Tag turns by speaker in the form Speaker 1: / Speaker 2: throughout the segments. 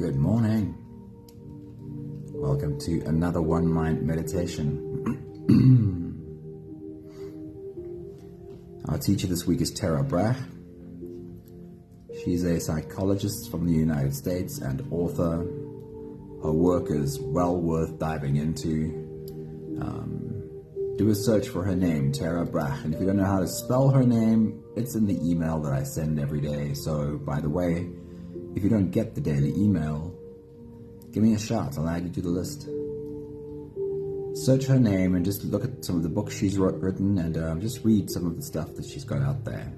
Speaker 1: Good morning. Welcome to another One Mind meditation. Our teacher this week is Tara Brach. She's a psychologist from the United States and author. Her work is well worth diving into. Do a search for her name, Tara Brach. And if you don't know how to spell her name, it's in the email that I send every day. So, by the way, if you don't get the daily email, give me a shout. I'll add you to the list. Search her name and just look at some of the books she's written and just read some of the stuff that she's got out there.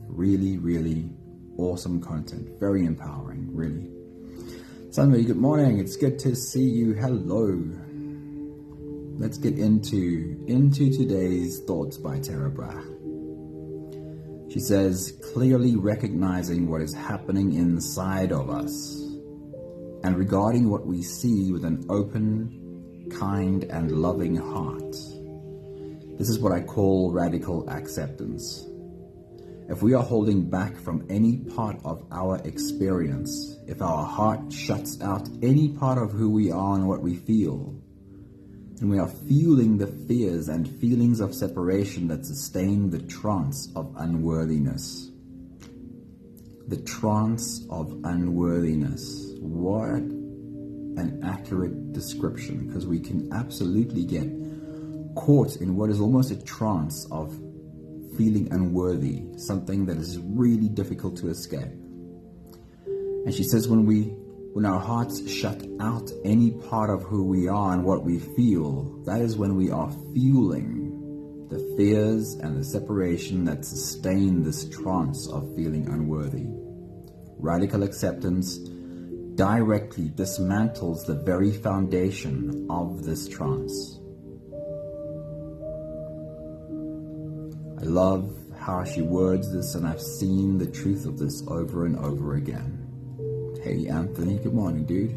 Speaker 1: Really, really awesome content. Very empowering, really. Somebody, good morning. It's good to see you. Hello. Let's get into today's thoughts by Tara Brach. She says, clearly recognizing what is happening inside of us and regarding what we see with an open, kind, and loving heart. This is what I call radical acceptance. If we are holding back from any part of our experience, if our heart shuts out any part of who we are and what we feel, and we are fueling the fears and feelings of separation that sustain the trance of unworthiness. The trance of unworthiness. What an accurate description, because we can absolutely get caught in what is almost a trance of feeling unworthy, something that is really difficult to escape. And she says when our hearts shut out any part of who we are and what we feel, that is when we are fueling the fears and the separation that sustain this trance of feeling unworthy. Radical acceptance directly dismantles the very foundation of this trance. I love how she words this, and I've seen the truth of this over and over again. Hey Anthony, good morning, dude.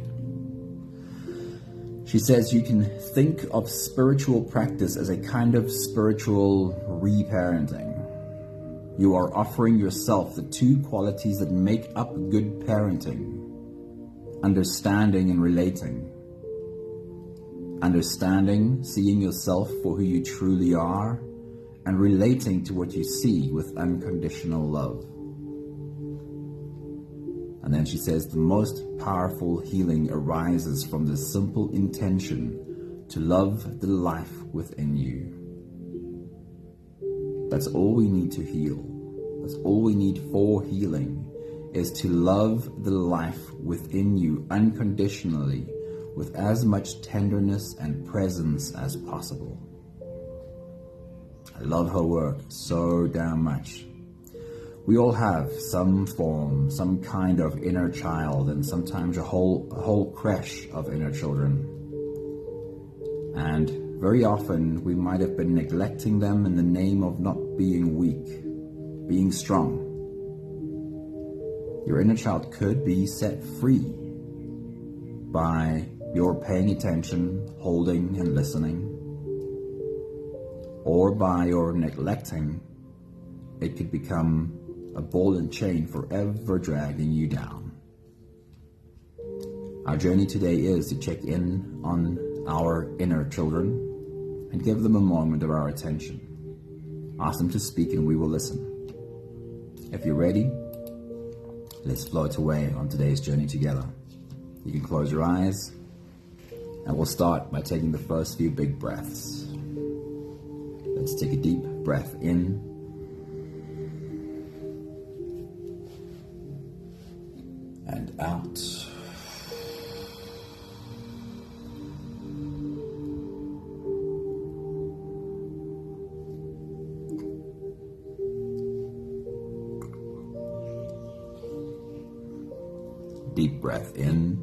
Speaker 1: She says you can think of spiritual practice as a kind of spiritual reparenting. You are offering yourself the two qualities that make up good parenting: understanding and relating. Understanding, seeing yourself for who you truly are, and relating to what you see with unconditional love. And then she says the most powerful healing arises from the simple intention to love the life within you. That's all we need to heal. That's all we need for healing, is to love the life within you unconditionally, with as much tenderness and presence as possible. I love her work so damn much. We all have some form, some kind of inner child, and sometimes a whole creche of inner children. And very often we might have been neglecting them in the name of not being weak, being strong. Your inner child could be set free by your paying attention, holding and listening, or by your neglecting. It could become a ball and chain forever dragging you down. Our journey today is to check in on our inner children and give them a moment of our attention. Ask them to speak and we will listen. If you're ready, let's float away on today's journey together. You can close your eyes, and we'll start by taking the first few big breaths. Let's take a deep breath in and out. Deep breath in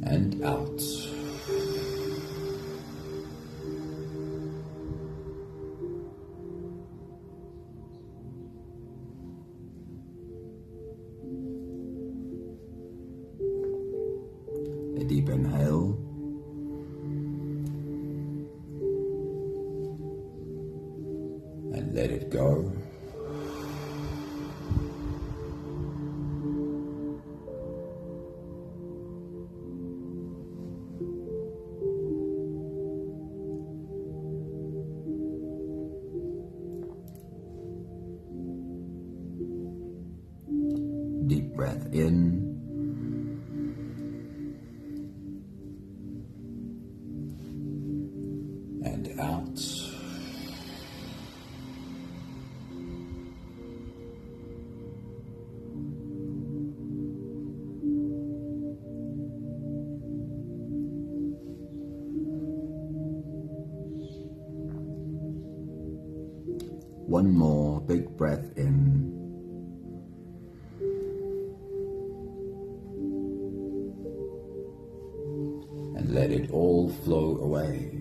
Speaker 1: and out. A deep inhale and let it go. deep breath in. And out. One more big breath in. And let it all flow away.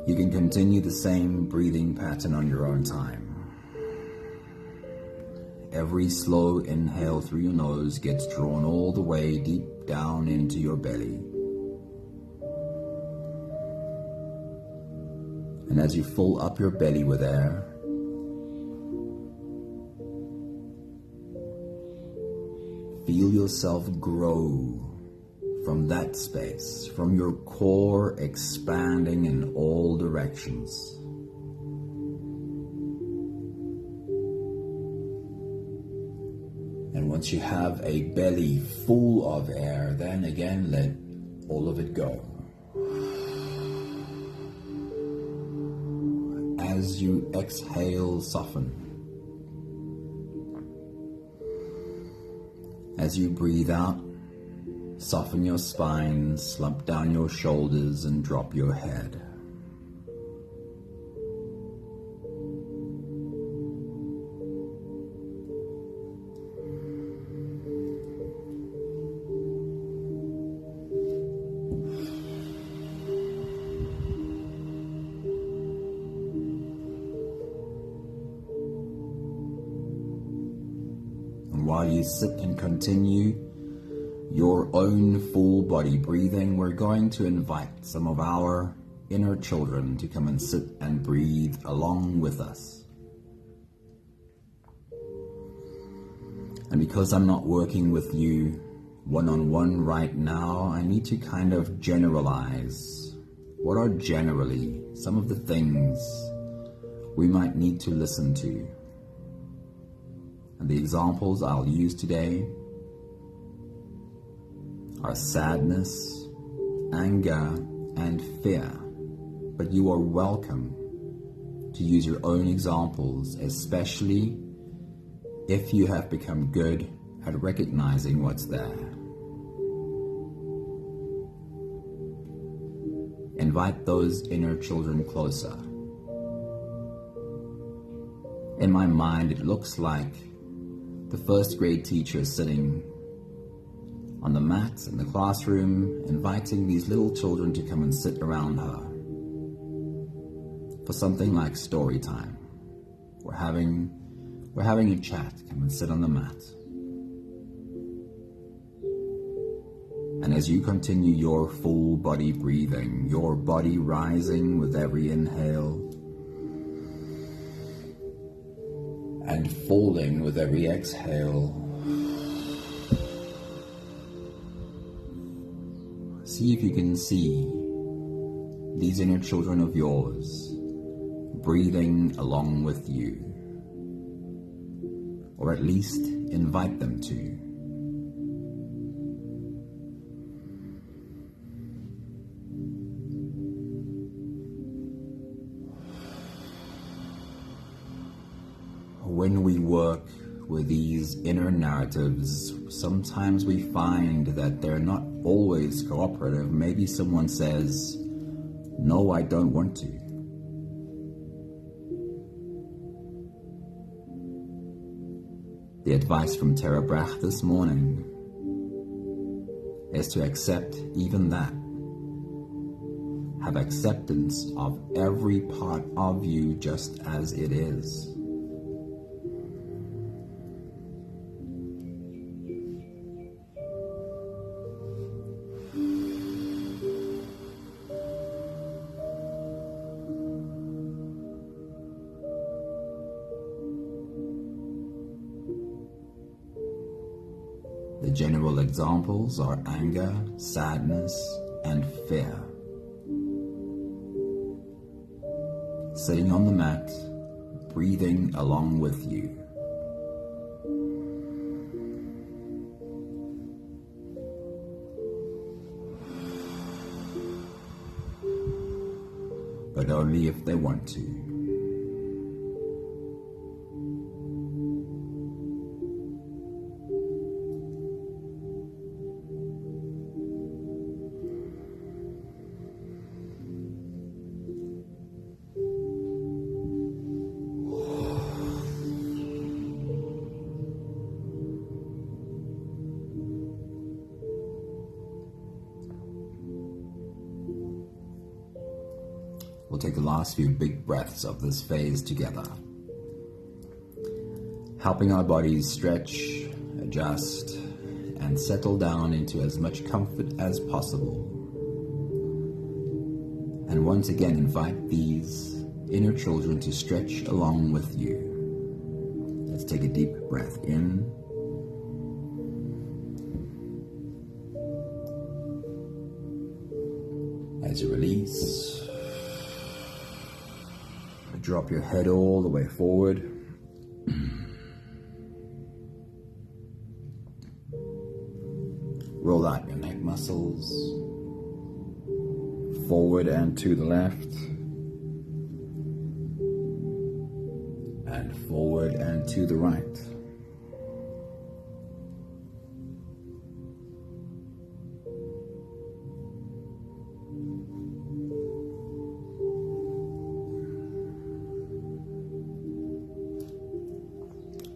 Speaker 1: You can continue the same breathing pattern on your own time. Every slow inhale through your nose gets drawn all the way deep down into your belly. And as you fill up your belly with air, feel yourself grow from that space, from your core expanding in all directions. And once you have a belly full of air, then again let all of it go. As you exhale, soften. As you breathe out, soften your spine, slump down your shoulders, and drop your head. And while you sit and continue your own full body breathing, we're going to invite some of our inner children to come and sit and breathe along with us. And because I'm not working with you one-on-one right now, I need to kind of generalize what are generally some of the things we might need to listen to. And the examples I'll use today are sadness, anger, and fear. But you are welcome to use your own examples, especially if you have become good at recognizing what's there. Invite those inner children closer. In my mind, it looks like the first grade teacher sitting on the mat in the classroom, inviting these little children to come and sit around her for something like story time. We're having a chat. Come and sit on the mat. And as you continue your full body breathing, your body rising with every inhale and falling with every exhale, see if you can see these inner children of yours breathing along with you, or at least invite them to. When we work with these inner narratives, sometimes we find that they're not always cooperative. Maybe someone says, "No, I don't want to." The advice from Tara Brach this morning is to accept even that. Have acceptance of every part of you just as it is. The general examples are anger, sadness, and fear. Sitting on the mat, breathing along with you. But only if they want to. We'll take the last few big breaths of this phase together, helping our bodies stretch, adjust, and settle down into as much comfort as possible. And once again, invite these inner children to stretch along with you. Let's take a deep breath in. As you release, drop your head all the way forward. Roll out your neck muscles, forward and to the left, and forward and to the right.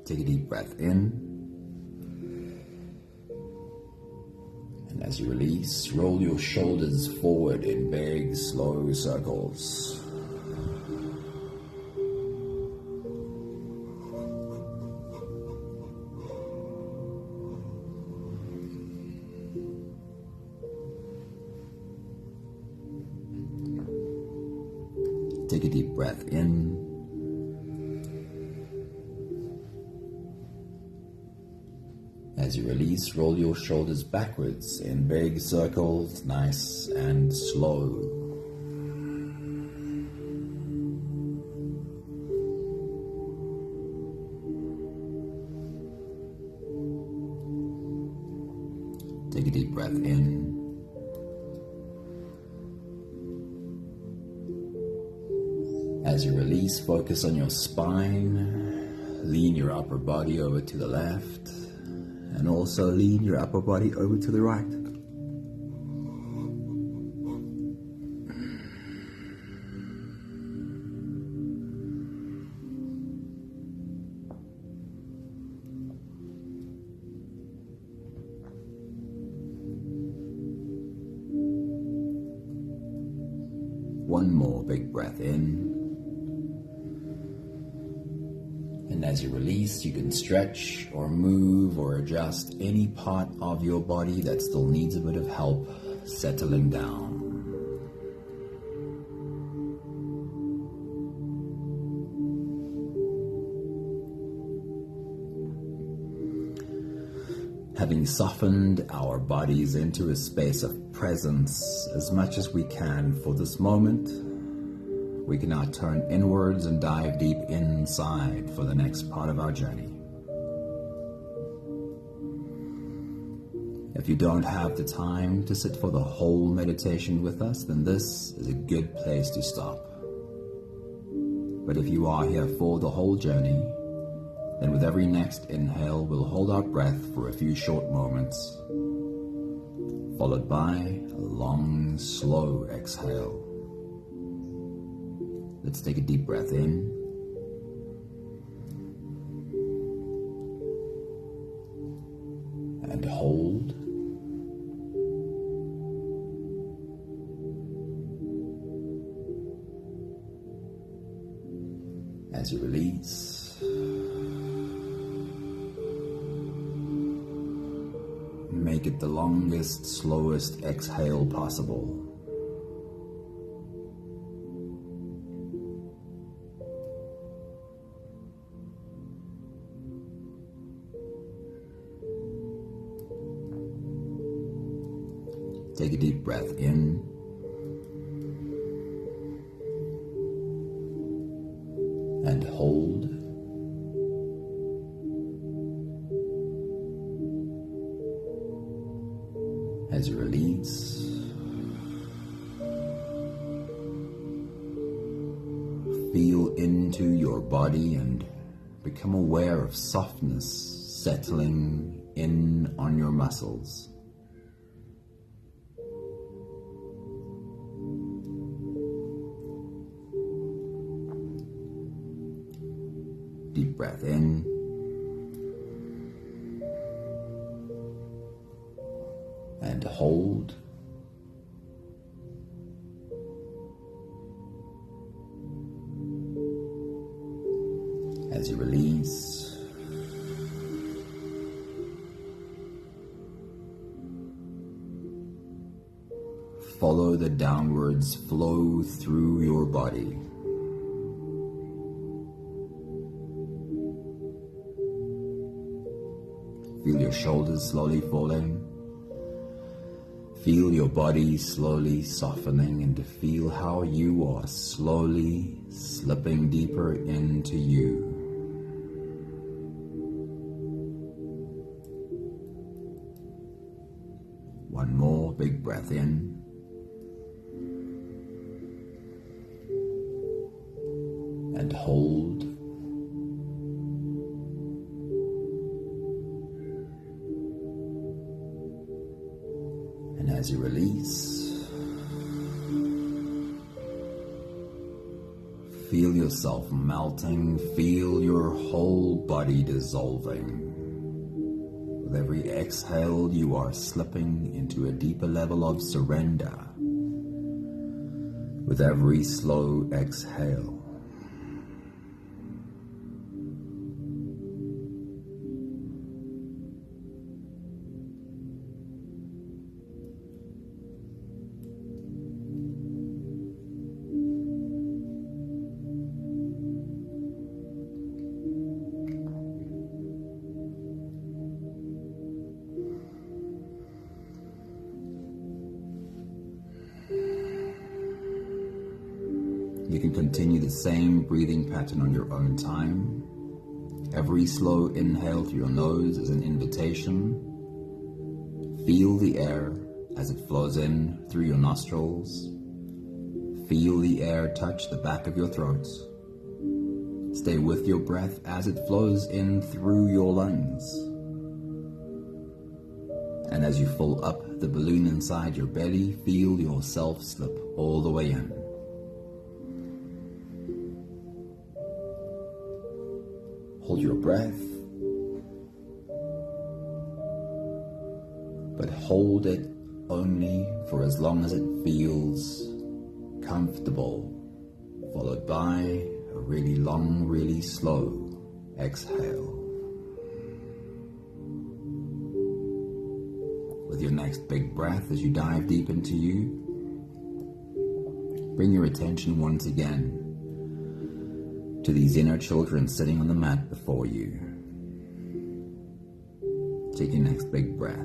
Speaker 1: Take a deep breath in, and as you release, roll your shoulders forward in big, slow circles. Take a deep breath in. As you release, roll your shoulders backwards in big circles, nice and slow. Take a deep breath in. As you release, focus on your spine. Lean your upper body over to the left. And also lean your upper body over to the right. One more big breath in. And as you release, you can stretch or move or adjust any part of your body that still needs a bit of help settling down. Having softened our bodies into a space of presence as much as we can for this moment, we can now turn inwards and dive deep inside for the next part of our journey. If you don't have the time to sit for the whole meditation with us, then this is a good place to stop. But if you are here for the whole journey, then with every next inhale, we'll hold our breath for a few short moments, followed by a long, slow exhale. Let's take a deep breath in. And hold. As you release, make it the longest, slowest exhale possible. Take a deep breath in. And hold. As you release, feel into your body and become aware of softness settling in on your muscles. Deep breath in. And hold. As you release, follow the downwards flow through your body. Feel your shoulders slowly falling. Feel your body slowly softening, and to feel how you are slowly slipping deeper into you. One more big breath in. And hold. And as you release, feel yourself melting, feel your whole body dissolving. With every exhale, you are slipping into a deeper level of surrender. With every slow exhale, you can continue the same breathing pattern on your own time. Every slow inhale through your nose is an invitation. Feel the air as it flows in through your nostrils. Feel the air touch the back of your throat. Stay with your breath as it flows in through your lungs. And as you fill up the balloon inside your belly, feel yourself slip all the way in. Hold your breath, but hold it only for as long as it feels comfortable, followed by a really long, really slow exhale. With your next big breath, as you dive deep into you, bring your attention once again to these inner children sitting on the mat before you. Take your next big breath.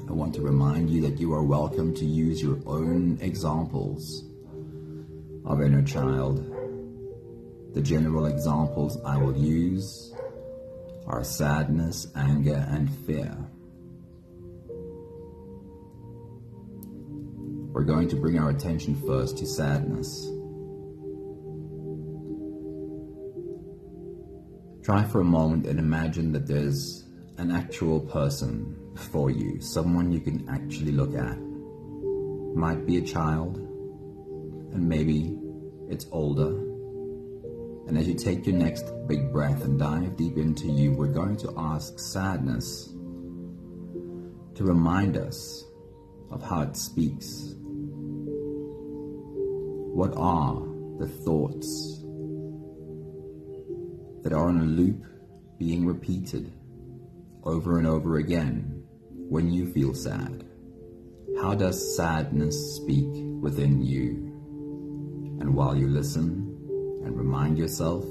Speaker 1: I want to remind you that you are welcome to use your own examples of inner child. The general examples I will use are sadness, anger, and fear. We're going to bring our attention first to sadness. Try for a moment and imagine that there's an actual person before you, someone you can actually look at. Might be a child, and maybe it's older. And as you take your next big breath and dive deep into you, we're going to ask sadness to remind us of how it speaks. What are the thoughts that are on a loop being repeated over and over again when you feel sad? How does sadness speak within you? And while you listen and remind yourself,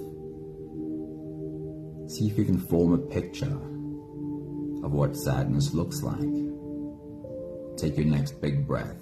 Speaker 1: see if you can form a picture of what sadness looks like. Take your next big breath.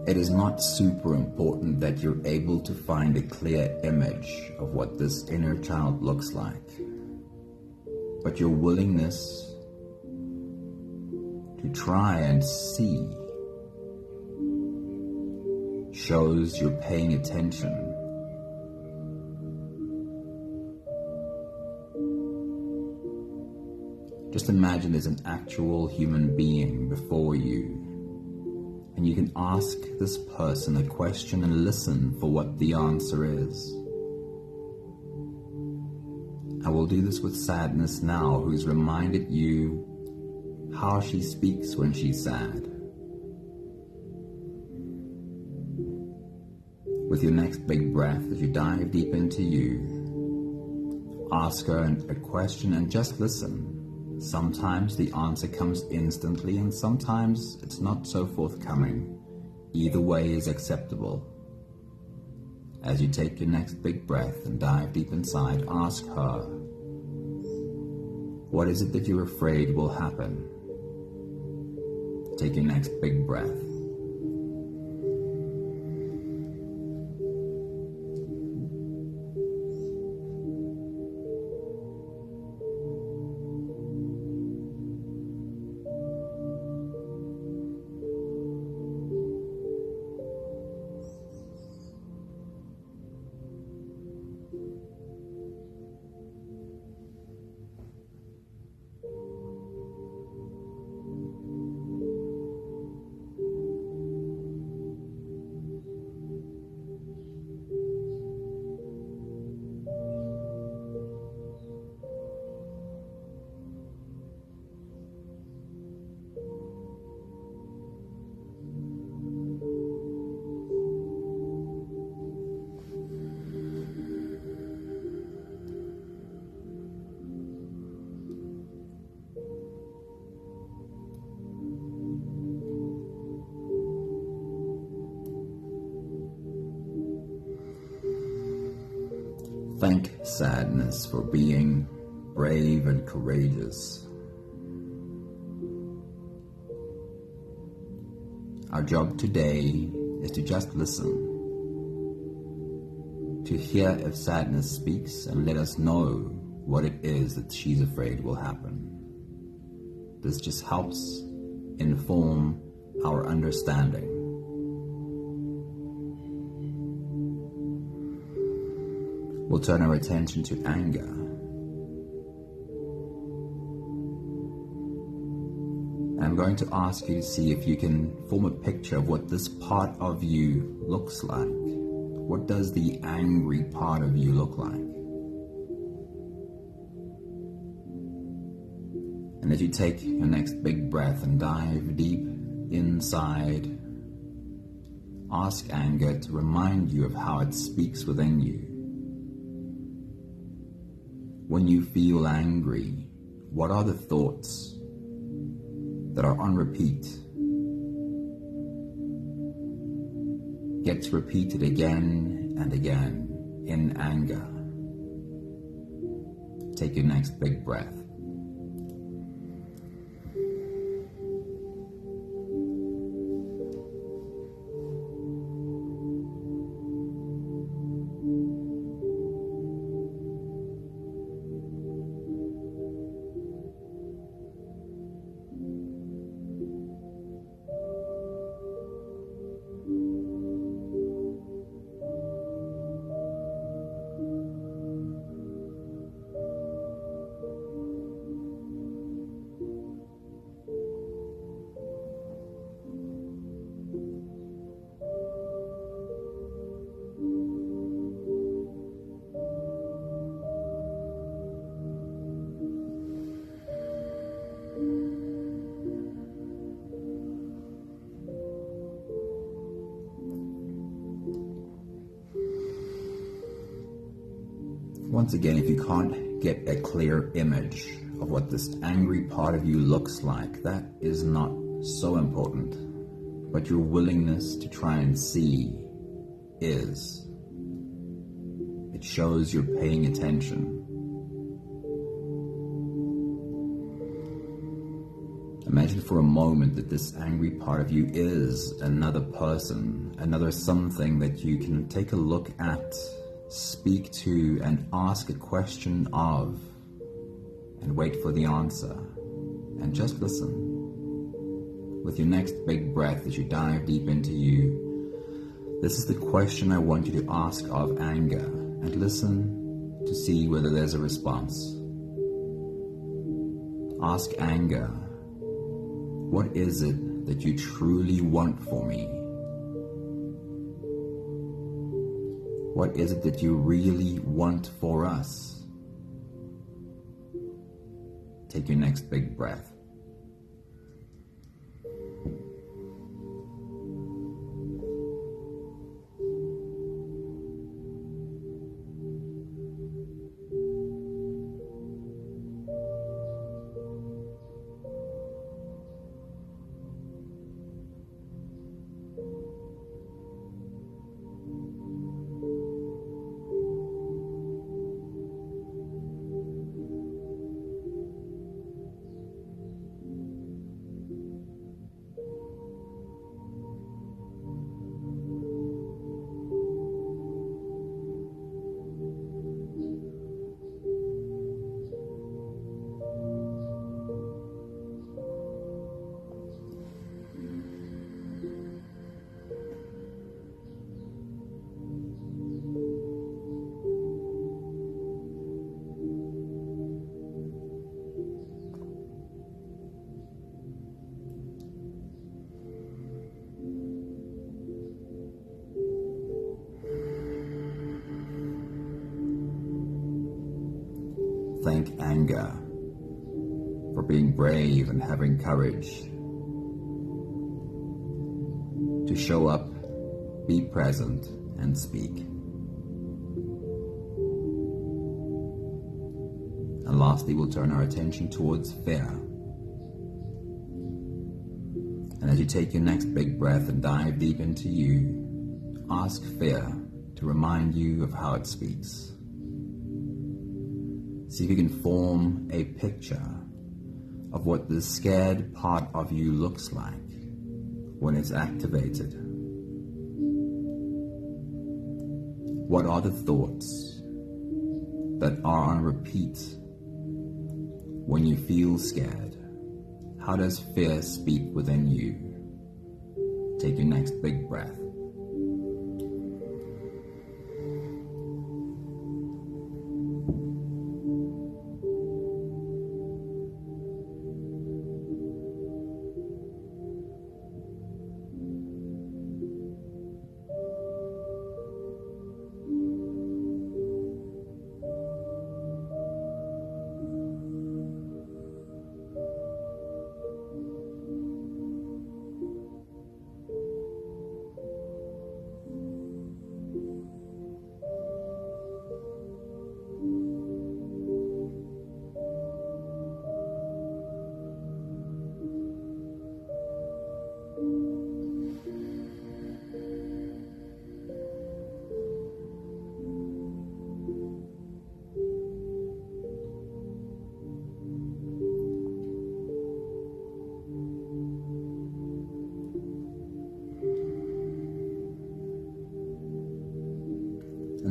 Speaker 1: It is not super important that you're able to find a clear image of what this inner child looks like, but your willingness to try and see shows you're paying attention. Just imagine there's an actual human being before you, and you can ask this person a question and listen for what the answer is. I will do this with sadness now, who's reminded you how she speaks when she's sad. With your next big breath, as you dive deep into you, ask her a question and just listen. Sometimes the answer comes instantly, and sometimes it's not so forthcoming. Either way is acceptable. As you take your next big breath and dive deep inside, ask her, what is it that you're afraid will happen? Take your next big breath. Thank sadness for being brave and courageous. Our job today is to just listen, to hear if sadness speaks and let us know what it is that she's afraid will happen. This just helps inform our understanding. We'll turn our attention to anger. I'm going to ask you to see if you can form a picture of what this part of you looks like What does the angry part of you look like? And as you take your next big breath and dive deep inside, ask anger to remind you of how it speaks within you. When you feel angry, what are the thoughts that are on repeat? Gets repeated again and again in anger. Take your next big breath. Once again, if you can't get a clear image of what this angry part of you looks like, that is not so important. But your willingness to try and see is. It shows you're paying attention. Imagine for a moment that this angry part of you is another person, another something that you can take a look at, speak to, and ask a question of, and wait for the answer, and just listen. With your next big breath as you dive deep into you, this is the question I want you to ask of anger, and listen to see whether there's a response. Ask anger, what is it that you truly want for me? What is it that you really want for us? Take your next big breath. Thank anger for being brave and having courage to show up, be present, and speak. And lastly, we'll turn our attention towards fear. And as you take your next big breath and dive deep into you, ask fear to remind you of how it speaks. See if you can form a picture of what the scared part of you looks like when it's activated. What are the thoughts that are on repeat when you feel scared? How does fear speak within you? Take your next big breath.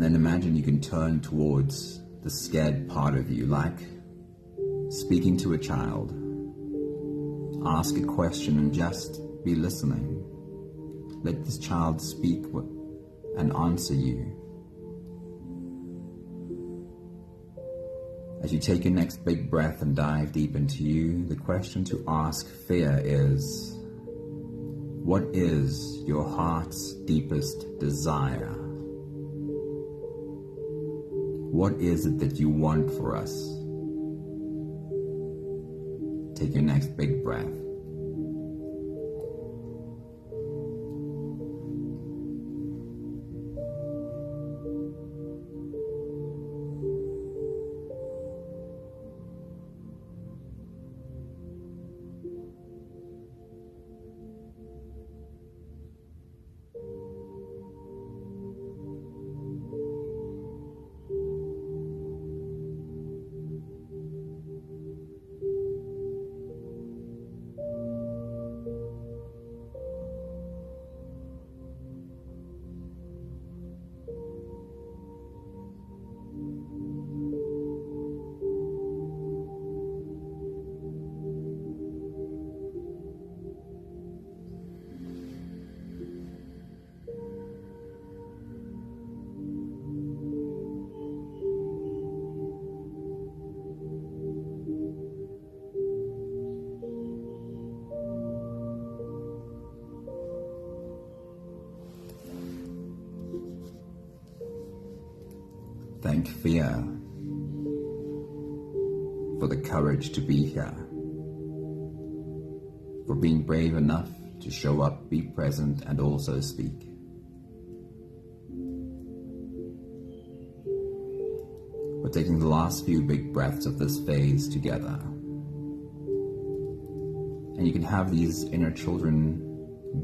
Speaker 1: then imagine you can turn towards the scared part of you, like speaking to a child. Ask a question and just be listening. Let this child speak and answer you. As you take your next big breath and dive deep into you, the question to ask fear is, what is your heart's deepest desire? What is it that you want for us? Take your next big breath. Thank fear for the courage to be here, for being brave enough to show up, be present, and also speak. We're taking the last few big breaths of this phase together. And you can have these inner children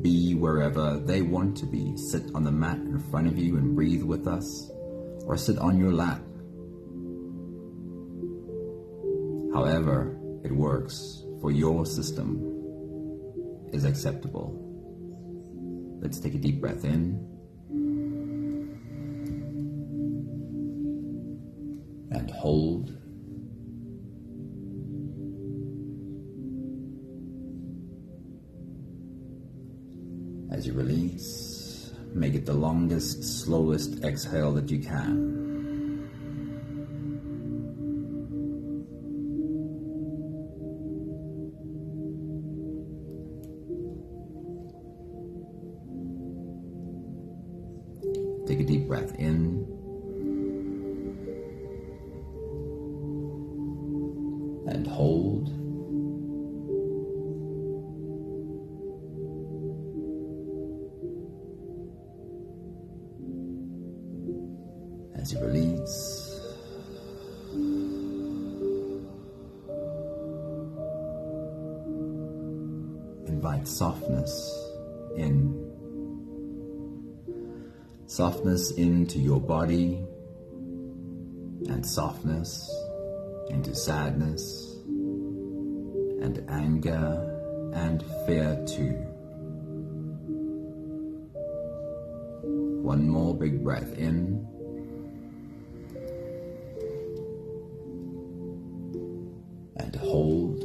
Speaker 1: be wherever they want to be. Sit on the mat in front of you and breathe with us, or sit on your lap. However it works for your system is acceptable. Let's take a deep breath in and hold. As you release, make it the longest, slowest exhale that you can. Take a deep breath in and hold. As you release, invite softness in. Softness into your body, and softness into sadness and anger and fear too. One more big breath in. And hold.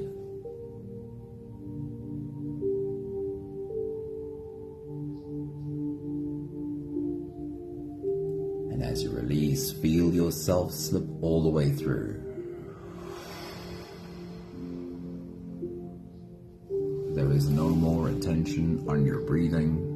Speaker 1: And as you release, feel yourself slip all the way through. There is no more attention on your breathing.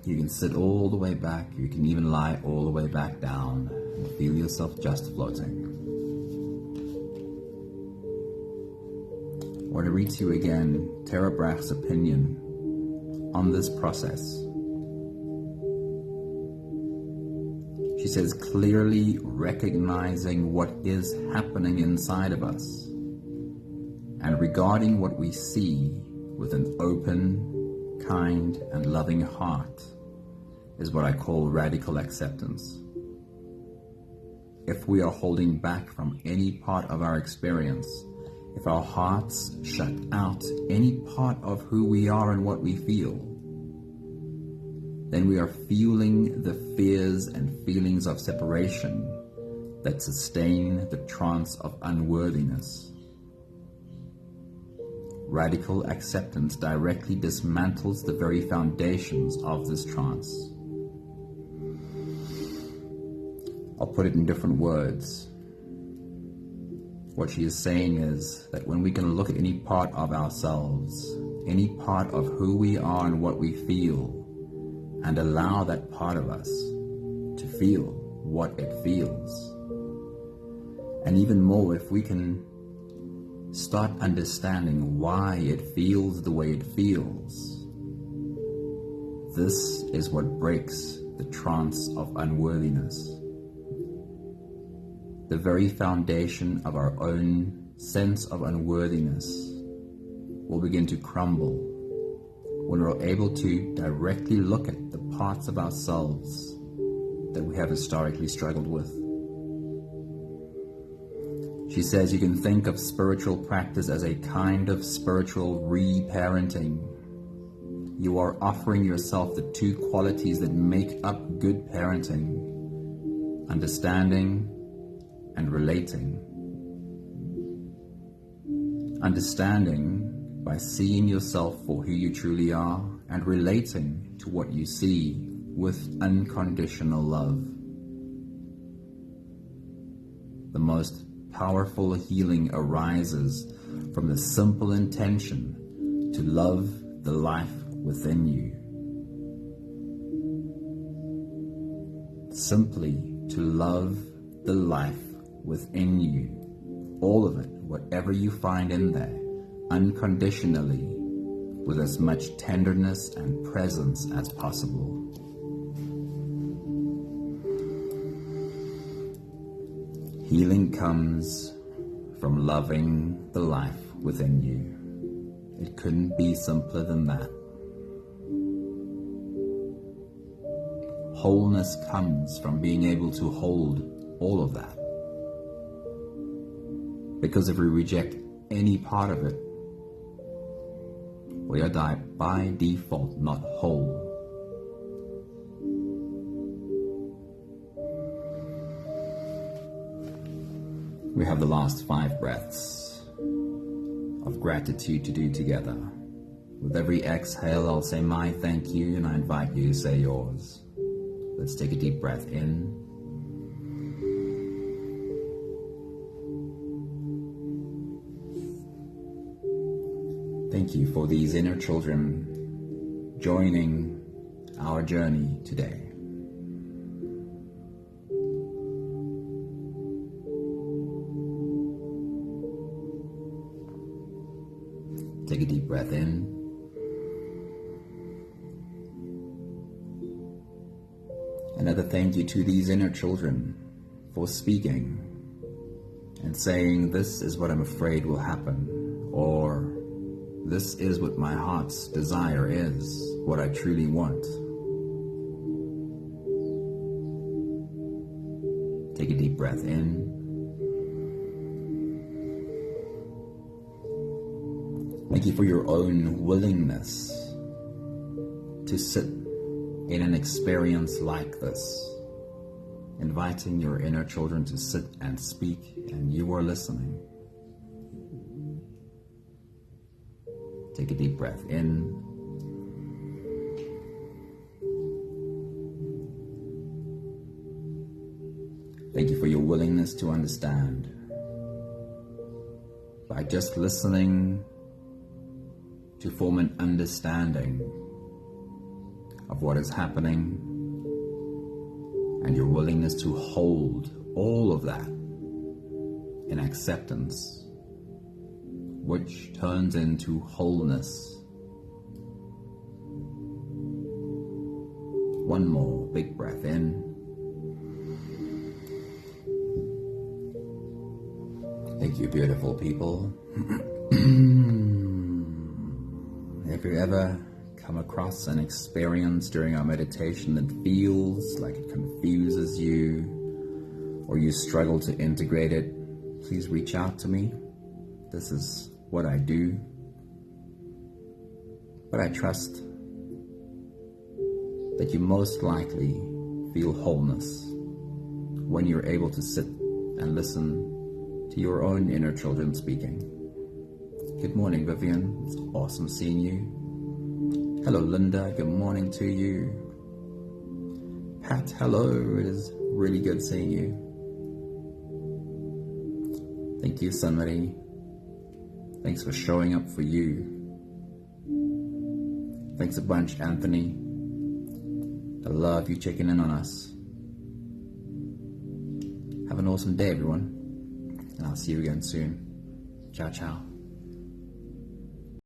Speaker 1: You can sit all the way back, you can even lie all the way back down and feel yourself just floating. I want to read to you again Tara Brach's opinion on this process. She says, clearly recognizing what is happening inside of us and regarding what we see with an open, kind, and loving heart is what I call radical acceptance. if we are holding back from any part of our experience, if our hearts shut out any part of who we are and what we feel, then we are fueling the fears and feelings of separation that sustain the trance of unworthiness. Radical acceptance directly dismantles the very foundations of this trance. I'll put it in different words. What she is saying is that when we can look at any part of ourselves, any part of who we are and what we feel, and allow that part of us to feel what it feels. And even more, if we can start understanding why it feels the way it feels, this is what breaks the trance of unworthiness. The very foundation of our own sense of unworthiness will begin to crumble when we're able to directly look at the parts of ourselves that we have historically struggled with. She says you can think of spiritual practice as a kind of spiritual re-parenting. You are offering yourself the two qualities that make up good parenting: understanding and relating. Understanding by seeing yourself for who you truly are, and relating to what you see with unconditional love. The most powerful healing arises from the simple intention to love the life within you. Simply to love the life within you, all of it, whatever you find in there, unconditionally, with as much tenderness and presence as possible. Healing comes from loving the life within you. It couldn't be simpler than that. Wholeness comes from being able to hold all of that. Because if we reject any part of it, we are by default not whole. We have the last 5 breaths of gratitude to do together. With every exhale, I'll say my thank you, and I invite you to say yours. Let's take a deep breath in. Thank you for these inner children joining our journey today. Take a deep breath in. Another thank you to these inner children for speaking and saying, this is what I'm afraid will happen, or this is what my heart's desire is, what I truly want. Take a deep breath in. Thank you for your own willingness to sit in an experience like this, inviting your inner children to sit and speak, and you are listening. Take a deep breath in. Thank you for your willingness to understand. By just listening, to form an understanding of what is happening, and your willingness to hold all of that in acceptance, which turns into wholeness. One more big breath in. Thank you, beautiful people. If you ever come across an experience during our meditation that feels like it confuses you, or you struggle to integrate it, please reach out to me. This is what I do. But I trust that you most likely feel wholeness when you're able to sit and listen to your own inner children speaking. Good morning, Vivian. It's awesome seeing you. Hello, Linda. Good morning to you. Pat, hello. It is really good seeing you. Thank you, Sunmari. Thanks for showing up for you. Thanks a bunch, Anthony. I love you checking in on us. Have an awesome day, everyone. And I'll see you again soon. Ciao, ciao.